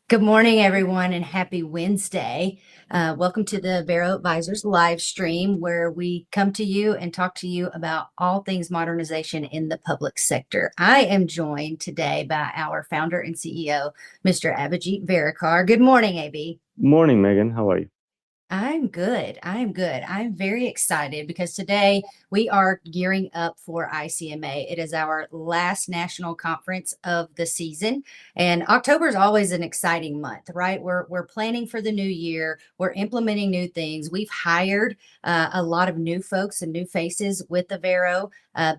Good morning, everyone, and happy Wednesday. Welcome to the Avero Advisors live stream, where we come to you and talk to you about all things modernization in the public sector. I am joined today by our founder and CEO, Mr. Abhijit Verekar. Good morning, AB. Morning, Megan. How are you? I'm good. I'm good. I'm very excited because today we are gearing up for ICMA. It is our last national conference of the season, and October is always an exciting month, right? We're planning for the new year. We're implementing new things. We've hired a lot of new folks and new faces with Avero.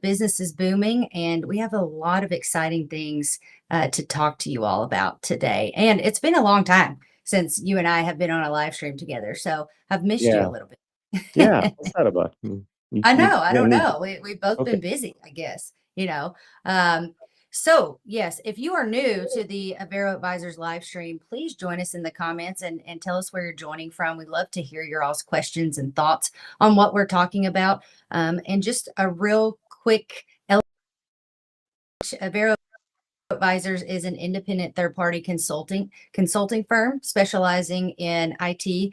Business is booming, and we have a lot of exciting things to talk to you all about today. And it's been a long time since you and I have been on a live stream together. So I've missed you Yeah, a little yeah. bit. What's that about? I know, I Yeah, don't me. know. We've both Okay. been busy, I guess. So yes, if you are new to the Avero Advisors live stream, please join us in the comments and tell us where you're joining from. We'd love to hear your all's questions and thoughts on what we're talking about. And just a real quick, Avero Advisors is an independent third-party consulting firm specializing in IT,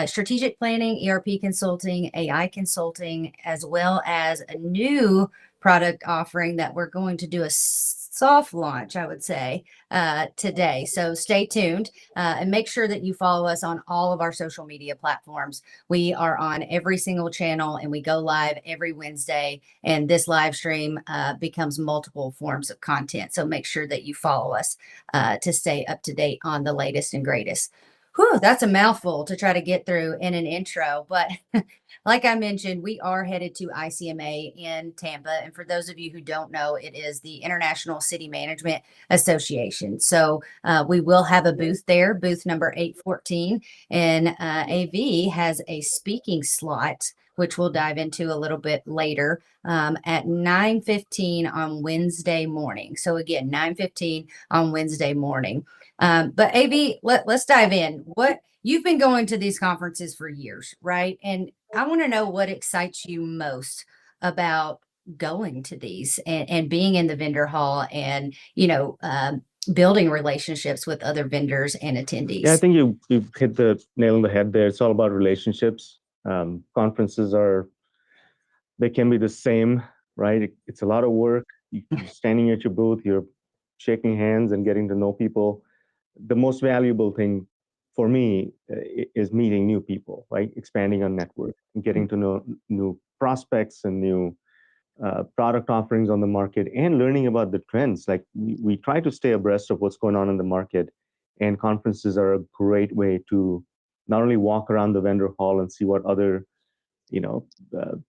strategic planning, ERP consulting, AI consulting, as well as a new product offering that we're going to do a soft launch, I would say, today. So stay tuned and make sure that you follow us on all of our social media platforms. We are on every single channel and we go live every Wednesday, and this live stream becomes multiple forms of content. So make sure that you follow us to stay up to date on the latest and greatest. Whew, that's a mouthful to try to get through in an intro, but like I mentioned, we are headed to ICMA in Tampa. And for those of you who don't know, it is the International City Management Association. So we will have a booth there, booth number 814. And AV has a speaking slot, which we'll dive into a little bit later, at 9:15 on Wednesday morning. So again, 9:15 on Wednesday morning. But AV, let's dive in. What you've been going to these conferences for years, right? And I want to know what excites you most about going to these and being in the vendor hall and, building relationships with other vendors and Yeah, I attendees. think you hit the nail on the head there. It's all about relationships. Conferences they can be the same, right? It's a lot of work. You're standing at your booth, you're shaking hands and getting to know people. The most valuable thing for me is meeting new people, right? Expanding our network and getting to know new prospects and new product offerings on the market and learning about the trends. Like we try to stay abreast of what's going on in the market, and conferences are a great way to not only walk around the vendor hall and see what other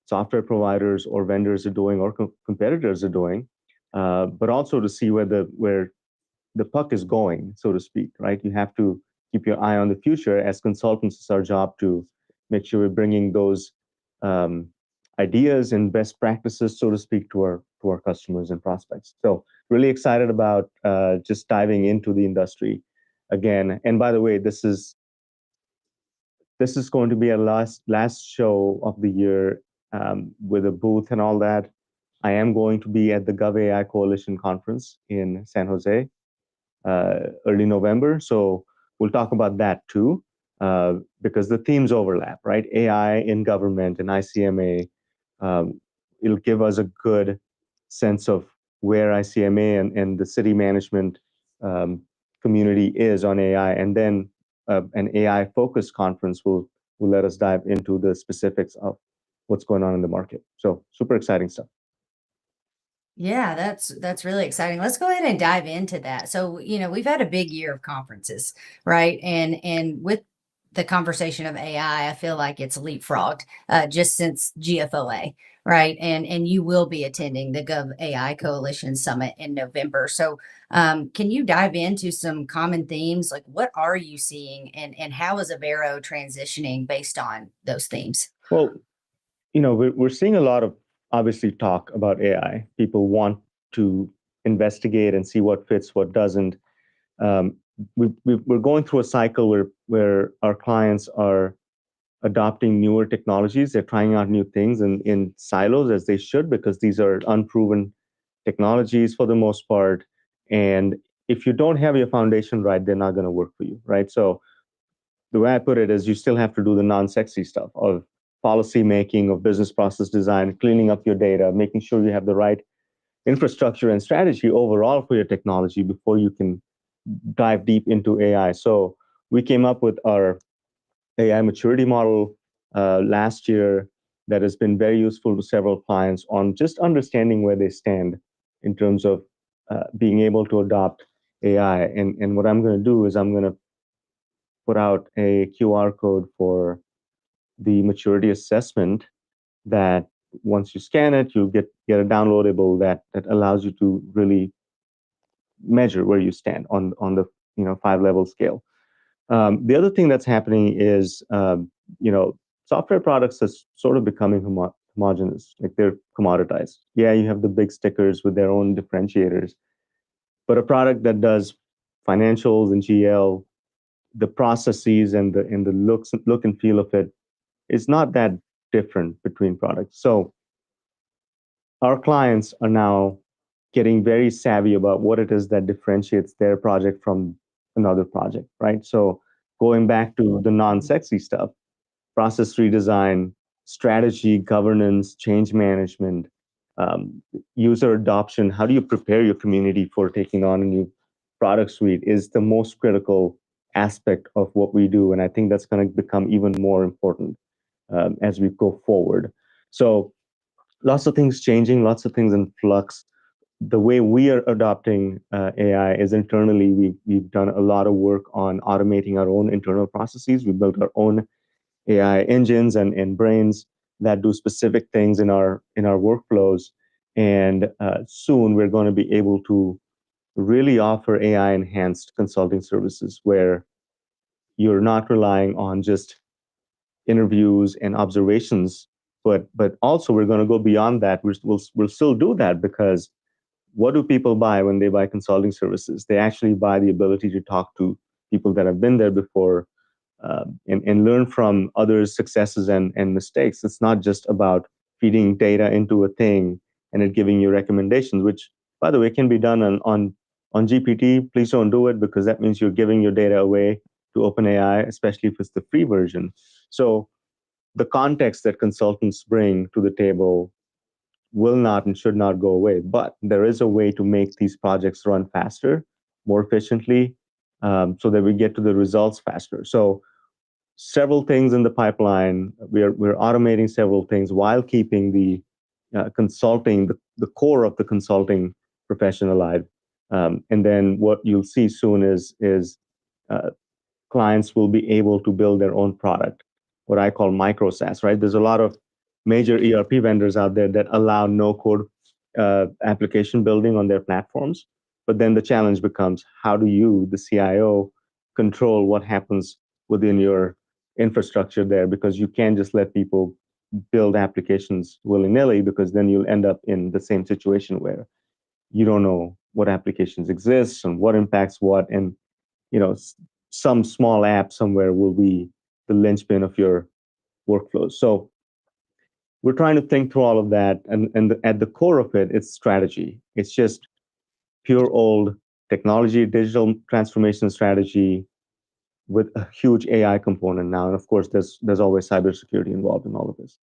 software providers or vendors are doing or competitors are doing, but also to see where the puck is going, so to speak, right? You have to keep your eye on the future. As consultants, it's our job to make sure we're bringing those um, ideas and best practices, so to speak, to our customers and prospects. So really excited about just diving into the industry again. And by the way, this is going to be a last show of the year with a booth and all that. I am going to be at the GovAI Coalition conference in San Jose early November. So we'll talk about that too, because the themes overlap, right? AI in government and ICMA. It'll give us a good sense of where ICMA and the city management um, community is on AI. And then an AI focused conference will let us dive into the specifics of what's going on in the market. So super exciting stuff. Yeah, that's really exciting. Let's go ahead and dive into that. So, we've had a big year of conferences, right? And with the conversation of AI, I feel like it's leapfrogged just since GFOA, right? And you will be attending the Gov AI Coalition Summit in November. So, can you dive into some common themes? Like, what are you seeing, and how is Avero transitioning based on those themes? Well, we're seeing a lot of obviously talk about AI. People want to investigate and see what fits, what doesn't. Um, we're going through a cycle where our clients are adopting newer technologies. They're trying out new things in silos, as they should, because these are unproven technologies for the most part. And if you don't have your foundation right, they're not going to work for you, right? So the way I put it is you still have to do the non-sexy stuff of policy making, of business process design, cleaning up your data, making sure you have the right infrastructure and strategy overall for your technology before you can dive deep into AI. So we came up with our AI maturity model last year that has been very useful to several clients on just understanding where they stand in terms of being able to adopt AI. And what I'm going to do is I'm going to put out a QR code for the maturity assessment that once you scan it, you get a downloadable that allows you to really measure where you stand on the 5-level scale. The other thing that's happening is software products are sort of becoming homogenous, like they're commoditized. Yeah, you have the big stickers with their own differentiators, but a product that does financials and GL, the processes and the look and feel of it is not that different between products. So our clients are now getting very savvy about what it is that differentiates their project from another project, right? So going back to the non-sexy stuff, process redesign, strategy, governance, change management, user adoption, how do you prepare your community for taking on a new product suite is the most critical aspect of what we do. And I think that's going to become even more important as we go forward. So lots of things changing, lots of things in flux. The way we are adopting AI is internally. We've done a lot of work on automating our own internal processes. We built our own AI engines and brains that do specific things in our workflows. And soon we're going to be able to really offer AI enhanced consulting services where you're not relying on just interviews and observations, but also we're going to go beyond that. We'll still do that because what do people buy when they buy consulting services? They actually buy the ability to talk to people that have been there before and learn from others' successes and mistakes. It's not just about feeding data into a thing and it giving you recommendations, which, by the way, can be done on GPT. Please don't do it because that means you're giving your data away to OpenAI, especially if it's the free version. So the context that consultants bring to the table will not and should not go away. But there is a way to make these projects run faster, more efficiently, so that we get to the results faster. So several things in the pipeline. We're automating several things while keeping the consulting, the core of the consulting profession alive. And then what you'll see soon is uh, clients will be able to build their own product, what I call micro SaaS, right? There's a lot of major ERP vendors out there that allow no code application building on their platforms. But then the challenge becomes how do you, the CIO, control what happens within your infrastructure there? Because you can't just let people build applications willy-nilly, because then you'll end up in the same situation where you don't know what applications exist and what impacts what. And some small app somewhere will be the linchpin of your workflows. So we're trying to think through all of that, and at the core of it, it's strategy. It's just pure old technology, digital transformation strategy with a huge AI component now. And of course, there's always cybersecurity involved in all of this.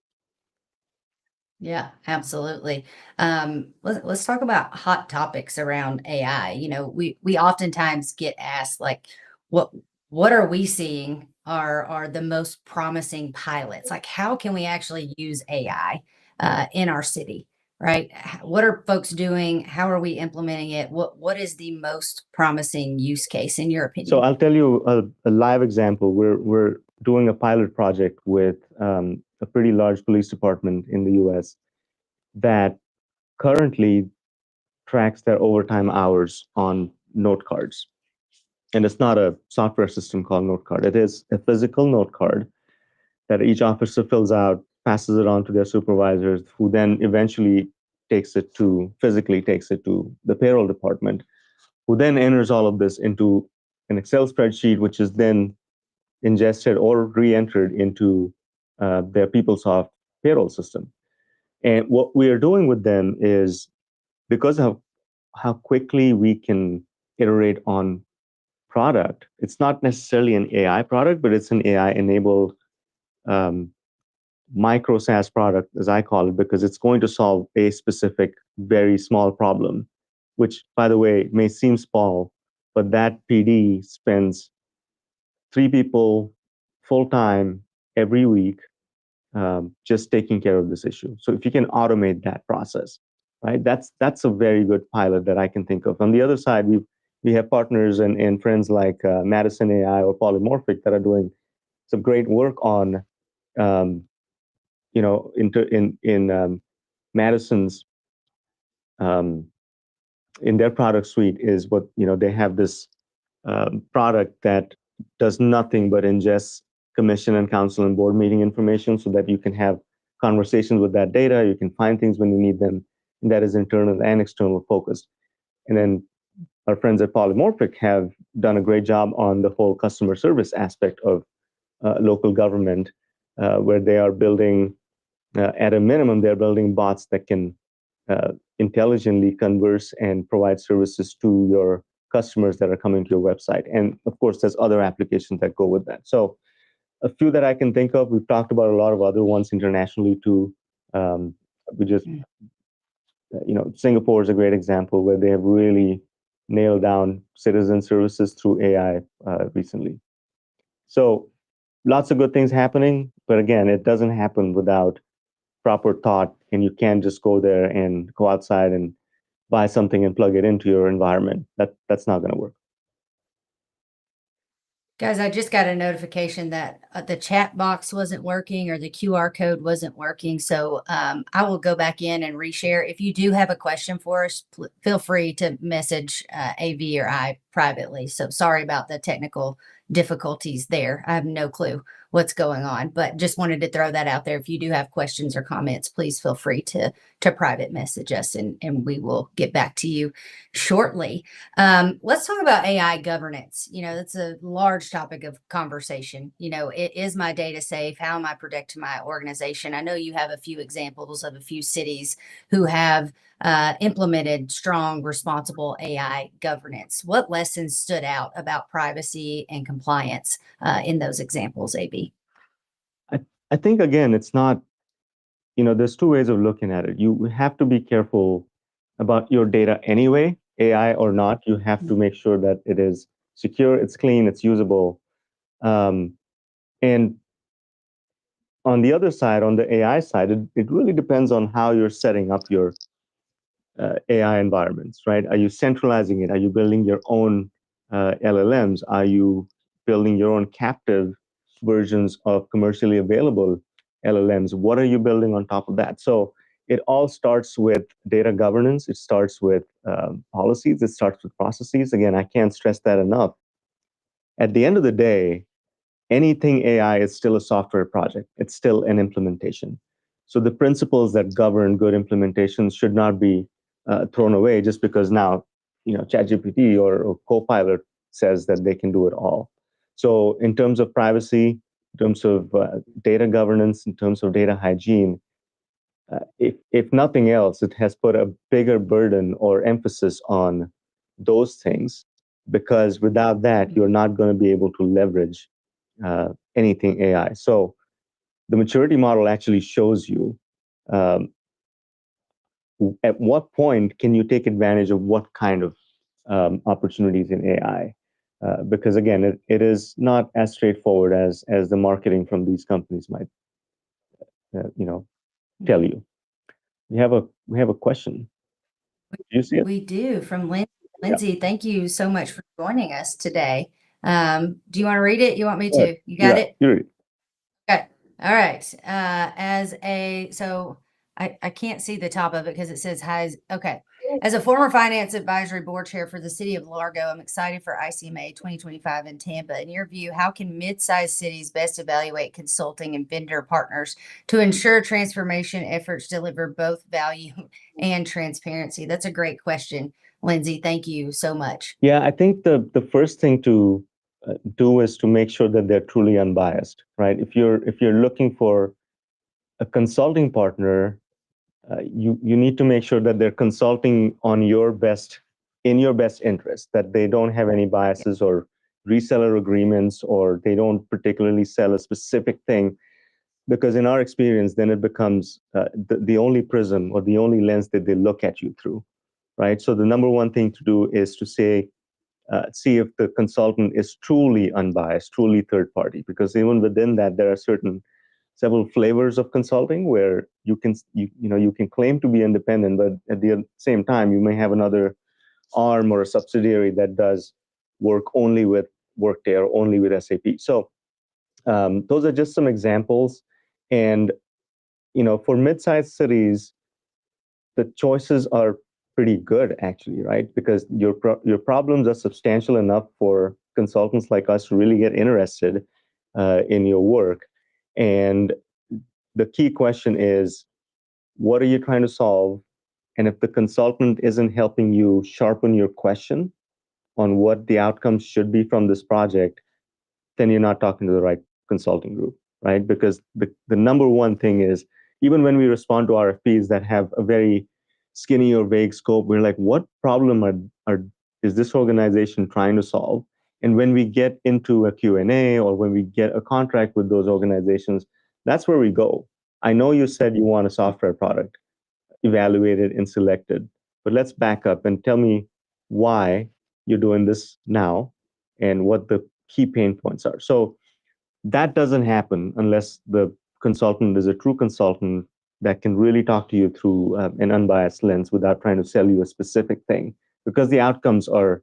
Yeah, absolutely. Let's talk about hot topics around AI. We oftentimes get asked like, what what are we seeing are the most promising pilots? Like, how can we actually use AI in our city, right? What are folks doing? How are we implementing it? What is the most promising use case in your So opinion? I'll tell you a live example. We're doing a pilot project with a pretty large police department in the U.S. that currently tracks their overtime hours on note cards. And it's not a software system called note card. It is a physical note card that each officer fills out, passes it on to their supervisors, who then eventually physically takes it to the payroll department, who then enters all of this into an Excel spreadsheet, which is then ingested or re-entered into their PeopleSoft payroll system. And what we are doing with them is, because of how quickly we can iterate on product. It's not necessarily an AI product, but it's an AI-enabled micro SaaS product, as I call it, because it's going to solve a specific, very small problem, which, by the way, may seem small, but that PD spends 3 people full-time every week just taking care of this issue. So if you can automate that process, right, that's a very good pilot that I can think of. On the other side, we have partners and friends like Madison AI or Polymorphic that are doing some great work on, in Madison's in their product suite is what they have this product that does nothing but ingests commission and council and board meeting information so that you can have conversations with that data. You can find things when you need them. And that is internal and external focused. And then our friends at Polymorphic have done a great job on the whole customer service aspect of local government, where they are building, at a minimum, they're building bots that can intelligently converse and provide services to your customers that are coming to your website. And of course, there's other applications that go with that. So a few that I can think of. We've talked about a lot of other ones internationally too. We just, Singapore is a great example where they have really nailed down citizen services through AI recently. So lots of good things happening, but again, it doesn't happen without proper thought, and you can't just go there and go outside and buy something and plug it into your environment. That's not going to work. Guys, I just got a notification that the chat box wasn't working or the QR code wasn't working. So I will go back in and reshare. If you do have a question for us, feel free to message AV or I privately. So sorry about the technical difficulties there. I have no clue what's going on, but just wanted to throw that out there. If you do have questions or comments, please feel free to private message us and we will get back to you shortly. Let's talk about AI governance. That's a large topic of conversation. Is my data safe? How am I protecting my organization? I know you have a few examples of a few cities who have implemented strong, responsible AI governance. What lessons stood out about privacy and compliance in those examples, AB? I think, again, it's not, there's two ways of looking at it. You have to be careful about your data anyway, AI or not. You have to make sure that it is secure, it's clean, it's usable. And on the other side, on the AI side, it really depends on how you're setting up your AI environments, right? Are you centralizing it? Are you building your own LLMs? Are you building your own captive versions of commercially available LLMs? What are you building on top of that? So it all starts with data governance. It starts with policies. It starts with processes. Again, I can't stress that enough. At the end of the day, anything AI is still a software project. It's still an implementation. So the principles that govern good implementations should not be thrown away just because now, ChatGPT or Copilot says that they can do it all. So in terms of privacy, in terms of data governance, in terms of data hygiene, if nothing else, it has put a bigger burden or emphasis on those things, because without that, you're not going to be able to leverage anything AI. So the maturity model actually shows you at what point can you take advantage of what kind of opportunities in AI. Because again, it is not as straightforward as the marketing from these companies might tell you. We have a question. Do you see it? We do, from Lindsay. Yeah. Thank you so much for joining us today. Do you want to read it? You want me to? You got it? You read it. Okay. All right. So I can't see the top of it because it says hi. Okay. As a former finance advisory board chair for the city of Largo, I'm excited for ICMA 2025 in Tampa. In your view, how can mid-sized cities best evaluate consulting and vendor partners to ensure transformation efforts deliver both value and transparency? That's a great question, Lindsay. Thank you so much. Yeah, I think the first thing to do is to make sure that they're truly unbiased, right? If you're looking for a consulting partner, you need to make sure that they're consulting on your best in your best interest, that they don't have any biases or reseller agreements, or they don't particularly sell a specific thing. Because in our experience, then it becomes the only prism or the only lens that they look at you through, right? So the number one thing to do is to see if the consultant is truly unbiased, truly third party, because even within that, there are several flavors of consulting where you can claim to be independent, but at the same time, you may have another arm or a subsidiary that does work only with Workday or only with SAP. So those are just some examples. And for mid-sized cities, the choices are pretty good, actually, right? Because your problems are substantial enough for consultants like us to really get interested in your work. And the key question is, what are you trying to solve? And if the consultant isn't helping you sharpen your question on what the outcomes should be from this project, then you're not talking to the right consulting group, right? Because the number one thing is, even when we respond to RFPs that have a very skinny or vague scope, we're like, what problem is this organization trying to solve? And when we get into a Q&A or when we get a contract with those organizations, that's where we go. I know you said you want a software product evaluated and selected, but let's back up and tell me why you're doing this now and what the key pain points are. So that doesn't happen unless the consultant is a true consultant that can really talk to you through an unbiased lens without trying to sell you a specific thing, because the outcomes are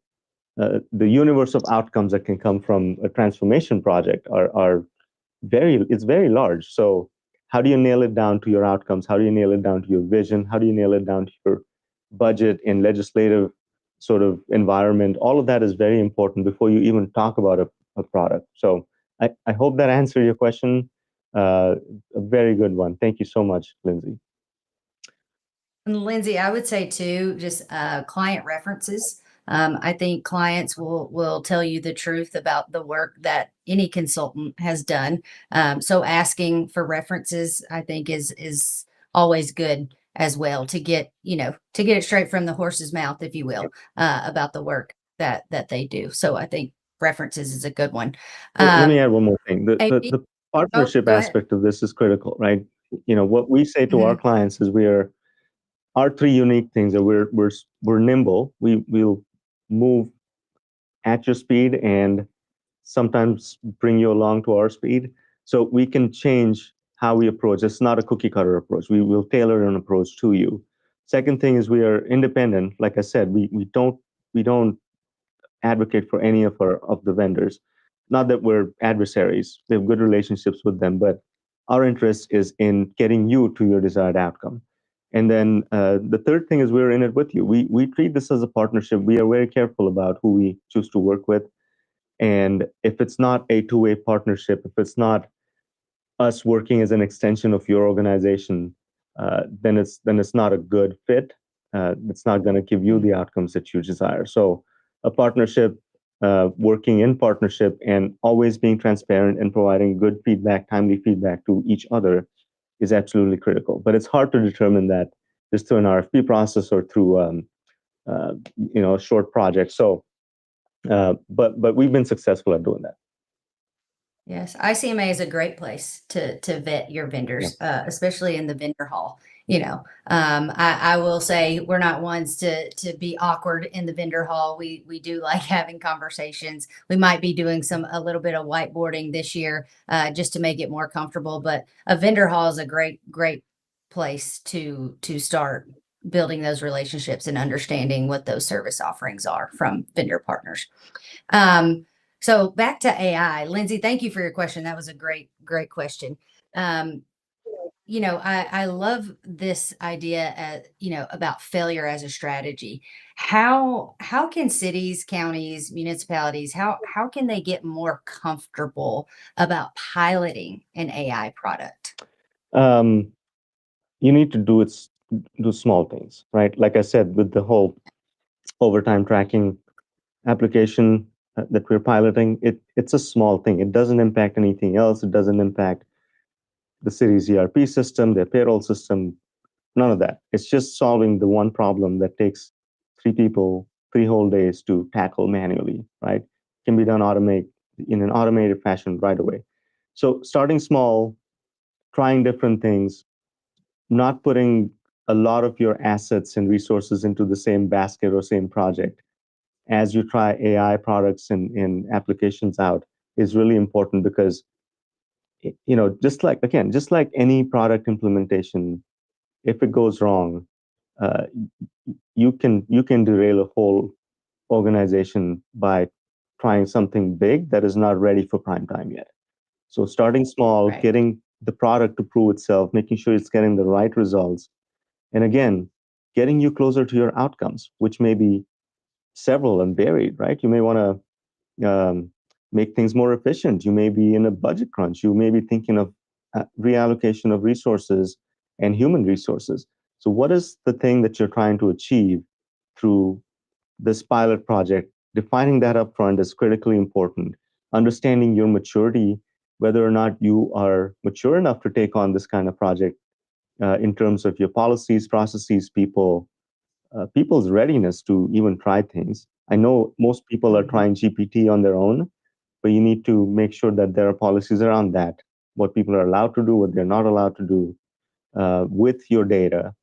the universe of outcomes that can come from a transformation project are it's very large. So how do you nail it down to your outcomes? How do you nail it down to your vision? How do you nail it down to your budget and legislative sort of environment? All of that is very important before you even talk about a product. So I hope that answered your question. A very good one. Thank you so much, Lindsay. And Lindsay, I would say too, just client references. I think clients will tell you the truth about the work that any consultant has done. So asking for references, I think, is always good as well, to get it straight from the horse's mouth, if you will, about the work that they do. So I think references is a good one. Let me add one more thing. Amy- The partnership go ahead. aspect of this is critical, right? What we say to our Mhm. clients is our three unique things are we're nimble. We'll move at your speed and sometimes bring you along to our speed. So we can change how we approach. It's not a cookie cutter approach. We will tailor an approach to you. Second thing is we are independent. Like I said, we don't advocate for any of the vendors. Not that we're adversaries. We have good relationships with them, but our interest is in getting you to your desired outcome. And then the third thing is we're in it with you. We treat this as a partnership. We are very careful about who we choose to work with. And if it's not a two-way partnership, if it's not us working as an extension of your organization, then it's not a good fit. It's not going to give you the outcomes that you desire. So a partnership, working in partnership, and always being transparent and providing good feedback, timely feedback to each other is absolutely critical. But it's hard to determine that just through an RFP process or through a short project. So, but we've been successful at doing that. Yes, ICMA is a great place to vet your vendors, especially in the vendor hall. I will say we're not ones to be awkward in the vendor hall. We do like having conversations. We might be doing a little bit of whiteboarding this year, just to make it more comfortable. But a vendor hall is a great place to start building those relationships and understanding what those service offerings are from vendor partners. So back to AI, Lindsay, thank you for your question. That was a great question. I love this idea, about failure as a strategy. How can cities, counties, municipalities, how can they get more comfortable about piloting an AI product? You need to do small things, right? Like I said, with the whole overtime tracking application that we're piloting, it's a small thing. It doesn't impact anything else. It doesn't impact the city's ERP system, their payroll system, none of that. It's just solving the one problem that takes three people 3 whole days to tackle manually, right? Can be done in an automated fashion right away. So starting small, trying different things, not putting a lot of your assets and resources into the same basket or same project as you try AI products and applications out is really important because just like any product implementation, if it goes wrong, uh, you can derail a whole organization by trying something big that is not ready for prime time yet. So starting small, Right. getting the product to prove itself, making sure it's getting the right results, and again, getting you closer to your outcomes, which may be several and varied, right? You may want to make things more efficient. You may be in a budget crunch. You may be thinking of reallocation of resources and human resources. So, what is the thing that you're trying to achieve through this pilot project? Defining that upfront is critically important. Understanding your maturity, whether or not you are mature enough to take on this kind of project in terms of your policies, processes, people's readiness to even try things. I know most people are trying GPT on their own, but you need to make sure that there are policies around that, what people are allowed to do, what they're not allowed to do with your data.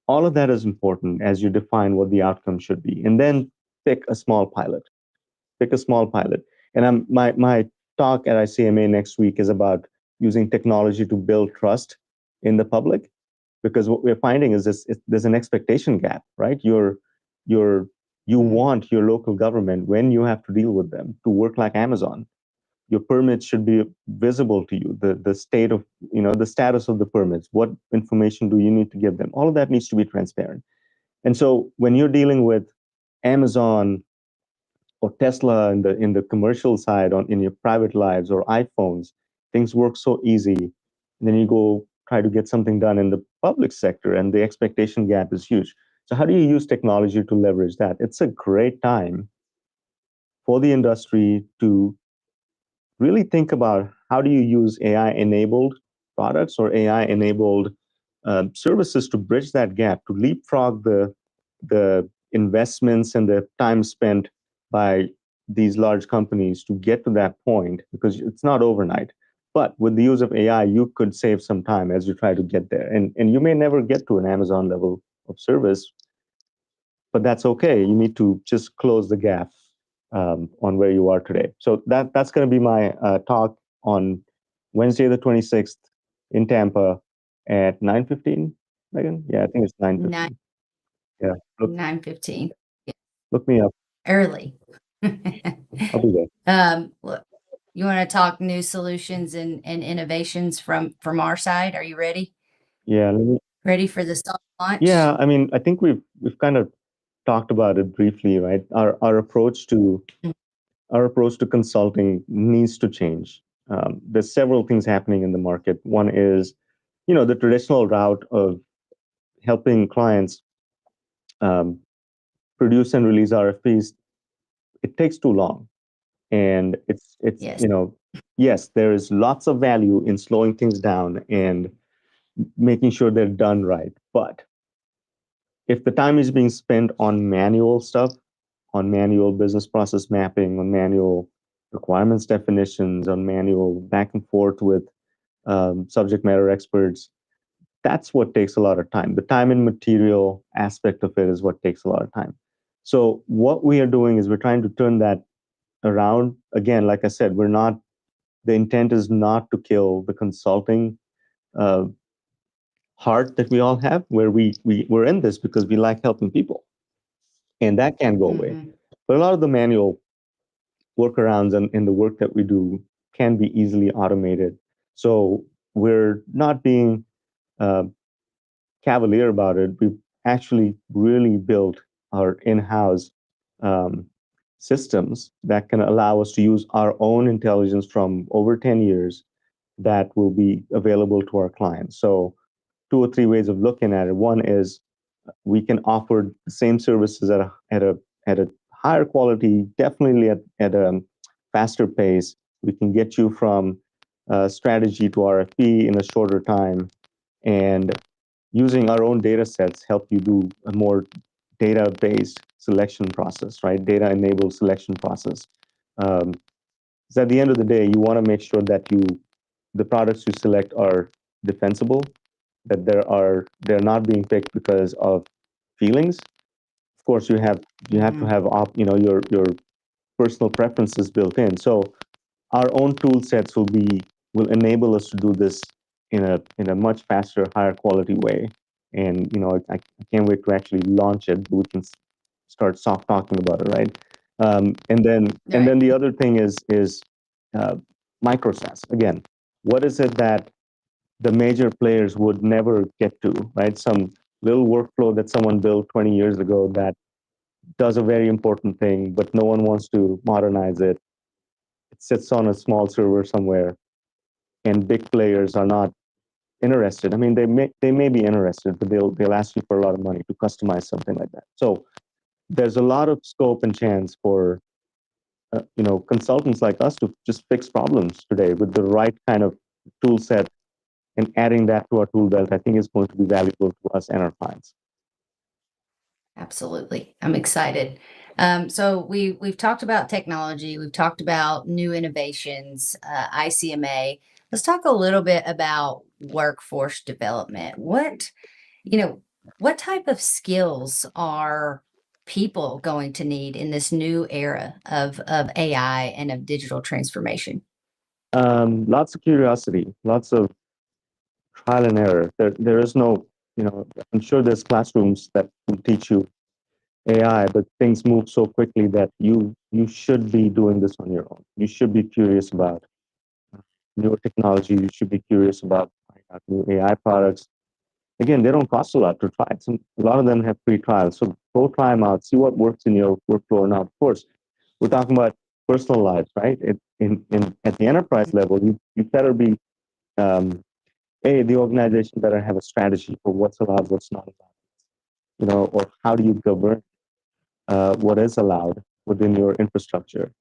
All of that is important as you define what the outcome should be. And then pick a small pilot. Pick a small pilot. And my talk at ICMA next week is about using technology to build trust in the public, because what we're finding is there's an expectation gap, right? You want your local government, when you have to deal with them, to work like Amazon. Your permits should be visible to you, the state of, the status of the permits, what information do you need to give them. All of that needs to be transparent. And so when you're dealing with Amazon or Tesla in the commercial side, in your private lives, or iPhones, things work so easy. And then you go try to get something done in the public sector, and the expectation gap is huge. So how do you use technology to leverage that? It's a great time for the industry to really think about how do you use AI enabled products or AI enabled services to bridge that gap, to leapfrog the investments and the time spent by these large companies to get to that point, because it's not overnight. But with the use of AI, you could save some time as you try to get there. And you may never get to an Amazon level of service, but that's okay. You need to just close the gap on where you are today. So that's going to be my talk on Wednesday, the 26th in Tampa at 9:15, Megan? Yeah, I think it's 9:15. Yeah, 9:15. look me up. Early. I'll be there. Look, you want to talk new solutions and innovations from our side? Are you ready? Yeah, Ready for the soft launch? yeah. I mean, I think we've kind of talked about it briefly, right? Our approach to consulting needs to change. There's several things happening in the market. One is, the traditional route of helping clients um, produce and release RFPs. It takes too long, and it's Yes. yes, there is lots of value in slowing things down and making sure they're done right. But if the time is being spent on manual stuff, on manual business process mapping, on manual requirements definitions, on manual back and forth with subject matter experts, that's what takes a lot of time. The time and material aspect of it is what takes a lot of time. So what we are doing is we're trying to turn that around. Again, like I said, the intent is not to kill the consulting uh, heart that we all have, where we're in this because we like helping people, and that can't go away. But a lot of the manual workarounds and the work that we do can be easily automated. So we're not being uh, cavalier about it. We've actually really built our in-house um, systems that can allow us to use our own intelligence from over 10 years that will be available to our clients. So 2 or 3 ways of looking at it. One is we can offer the same services at a higher quality, definitely at a faster pace. We can get you from strategy to RFP in a shorter time, and using our own data sets help you do a more data-based selection process, right? Data-enabled selection process. So at the end of the day, you want to make sure that the products you select are defensible, that they're not being picked because of feelings. Of course, you have to have your personal preferences built in. So our own tool sets will enable us to do this in a much faster, higher quality way. And I can't wait to actually launch it. We can start soft talking about it, right? And then the other thing is micro SaaS. Again, what is it that the major players would never get to, right? Some little workflow that someone built 20 years ago that does a very important thing, but no one wants to modernize it. It sits on a small server somewhere, and big players are not interested. I mean, they may be interested, but they'll ask you for a lot of money to customize something like that. So there's a lot of scope and chance for consultants like us to just fix problems today with the right kind of tool set, and adding that to our tool belt, I think is going to be valuable to us and our clients. Absolutely. I'm excited. So we've talked about technology. We've talked about new innovations, ICMA. Let's talk a little bit about workforce development. What type of skills are people going to need in this new era of AI and of digital transformation? Lots of curiosity, lots of trial and error. There is no, I'm sure there's classrooms that will teach you AI, but things move so quickly that you should be doing this on your own. You should be curious about newer technology. You should be curious about new AI products. Again, they don't cost a lot to try. A lot of them have free trials, so go try them out. See what works in your workflow. Now, of course, we're talking about personal lives, right? At the enterprise level, you better be the organization better have a strategy for what's allowed, what's not allowed, or how do you govern what is allowed within your infrastructure.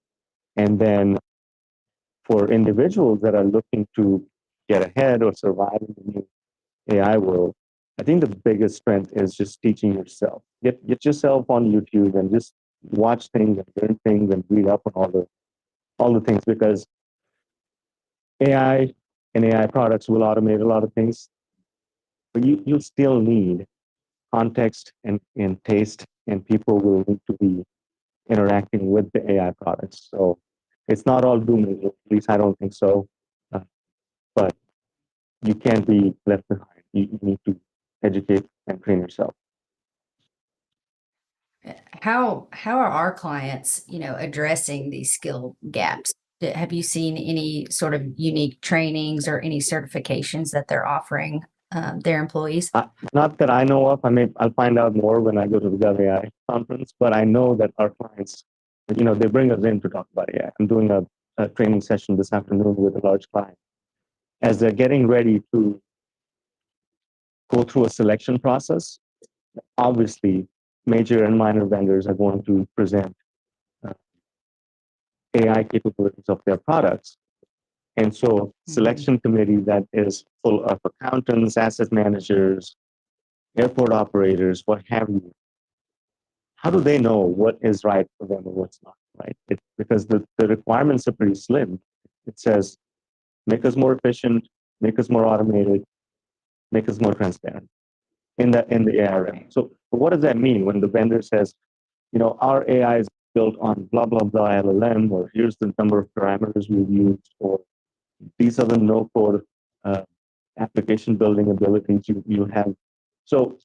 And then for individuals that are looking to get ahead or survive in the new AI world, I think the biggest strength is just teaching yourself. Get yourself on YouTube and just watch things and learn things and read up on all the things, because AI and AI products will automate a lot of things, but you still need context and taste, and people will need to be interacting with the AI products. So it's not all doom and gloom. At least I don't think so. But you can't be left behind. You need to educate and train yourself. How are our clients, addressing these skill gaps? Have you seen any sort of unique trainings or any certifications that they're offering their employees? Not that I know of. I'll find out more when I go to the GovAI conference. But I know that our clients, they bring us in to talk about AI. I'm doing a training session this afternoon with a large client as they're getting ready to go through a selection process. Obviously, major and minor vendors are going to present AI capabilities of their products. And so selection committee that is full of accountants, asset managers, airport operators, what have you, how do they know what is right for them and what's not, right? Because the requirements are pretty slim. It says, make us more efficient, make us more automated, make us more transparent in the AI realm. So what does that mean when the vendor says, our AI is built on blah, blah, blah LLM, or here's the number of parameters we've used, or these are the no-code application building abilities you have. So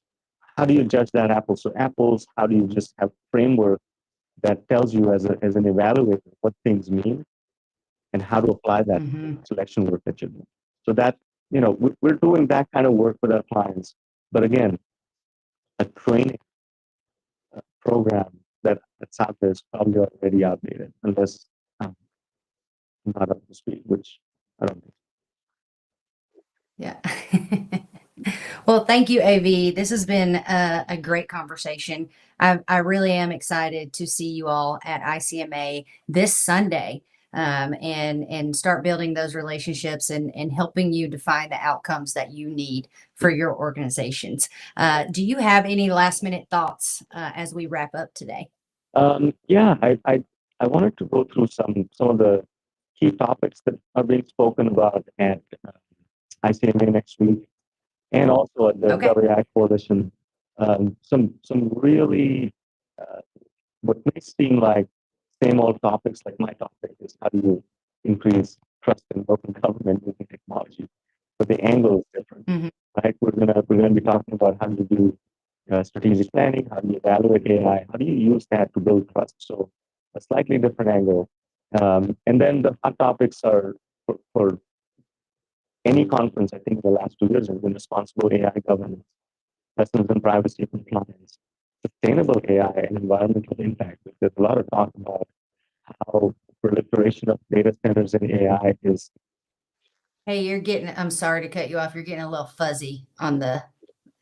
how do you judge that apples to apples? How do you just have a framework that tells you as an evaluator what things mean and how to apply that selection work that you're doing? So that, we're doing that kind of work with our clients. But again, a training program that's out there is probably already outdated, unless I'm not up to speed, which I don't think. Yeah. Well, thank you, AV. This has been a great conversation. I really am excited to see you all at ICMA this Sunday. and start building those relationships and helping you define the outcomes that you need for your organizations. Do you have any last minute thoughts as we wrap up today? Yeah, I wanted to go through some of the key topics that are being spoken about at ICMA next week, and also at the Okay. GovAI Coalition. Some really what may seem like same old topics, like my topic is how do you increase trust in local government using technology, but the angle is different, Mhm. right? We're gonna be talking about how to do strategic planning, how do you evaluate AI, how do you use that to build trust? So a slightly different angle. And then the hot topics are for any conference, I think, in the last 2 years have been responsible AI governance, lessons in privacy compliance, sustainable AI, and environmental impact. There's a lot of talk about how proliferation of data centers in AI is. Hey, I'm sorry to cut you off. You're getting a little fuzzy on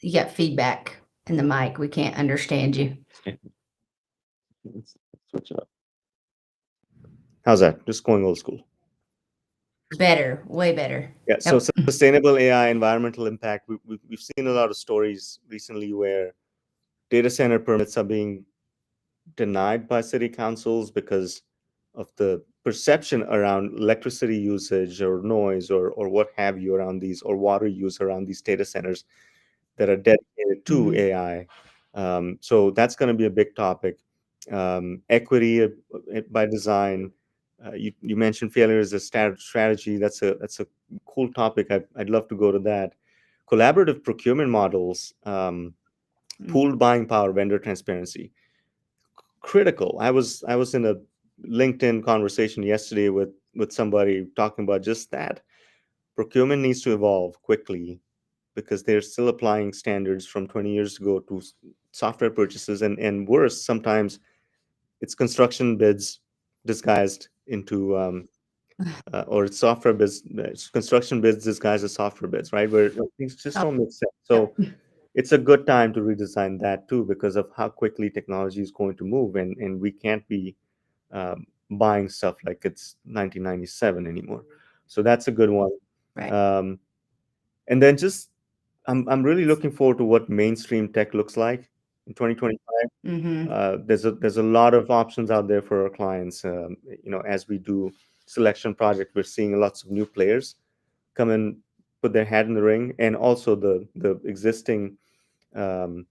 you got feedback in the mic. We can't understand you. Let's switch it up. How's that? Just going old school. Better, way better. Yeah. So Yep. sustainable AI, environmental impact. We've seen a lot of stories recently where data center permits are being denied by city councils because of the perception around electricity usage or noise or what have you around these, or water use around these data centers that are dedicated to Mhm. AI. So that's going to be a big topic. Equity by design. You mentioned failure as a strategy. That's a cool topic. I'd love to go to that. Collaborative procurement models, pooled buying power, vendor transparency. Critical. I was in a LinkedIn conversation yesterday with somebody talking about just that. Procurement needs to evolve quickly because they're still applying standards from 20 years ago to software purchases, and worse, sometimes it's construction bids disguised into or it's software bids, it's construction bids disguised as software bids, right? Where things just Oh, don't make sense. yep. So it's a good time to redesign that too, because of how quickly technology is going to move, and we can't be buying stuff like it's 1997 anymore. So that's a good one. Right. And then just I'm really looking forward to what mainstream tech looks like in 2025. Mm-hmm. There's a lot of options out there for our clients. As we do selection project, we're seeing lots of new players come and put their hat in the ring, and also the existing um,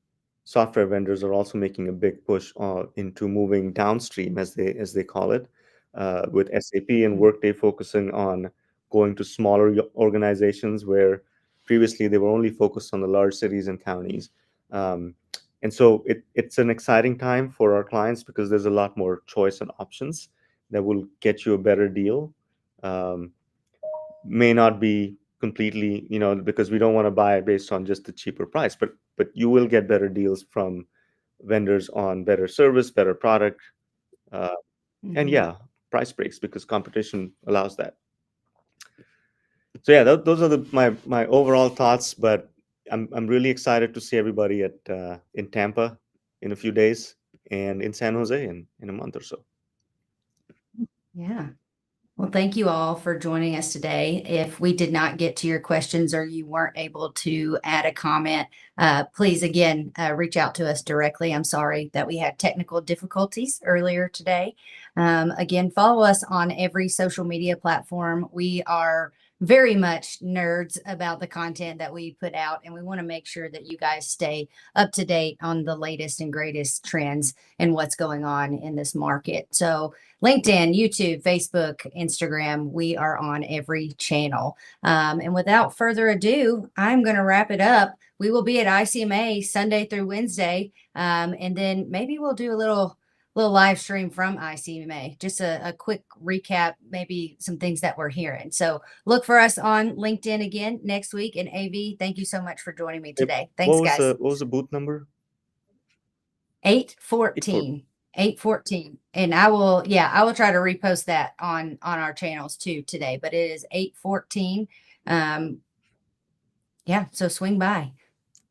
software vendors are also making a big push into moving downstream, as they call it, with SAP and Workday focusing on going to smaller organizations where previously they were only focused on the large cities and counties. And so it's an exciting time for our clients because there's a lot more choice and options that will get you a better deal. Um, may not be completely, because we don't want to buy based on just the cheaper price, but you will get better deals from vendors on better service, better product, uh, and Mm-hmm. yeah, price breaks because competition allows that. So yeah, those are my overall thoughts. But I'm really excited to see everybody at in Tampa in a few days, and in San Jose in a month or so. Yeah. Well, thank you all for joining us today. If we did not get to your questions or you weren't able to add a comment, please again reach out to us directly. I'm sorry that we had technical difficulties earlier today. Again, follow us on every social media platform. We are very much nerds about the content that we put out, and we want to make sure that you guys stay up to date on the latest and greatest trends and what's going on in this market. So LinkedIn, YouTube, Facebook, Instagram, we are on every channel. And without further ado, I'm going to wrap it up. We will be at ICMA Sunday through Wednesday. And then maybe we'll do a little live stream from ICMA, just a quick recap, maybe some things that we're hearing. So look for us on LinkedIn again next week. And AV, thank you so much for joining me today. Thanks, guys. What was the booth number? 814. 814. And I will try to repost that on our channels too today, but it is 814. So swing by.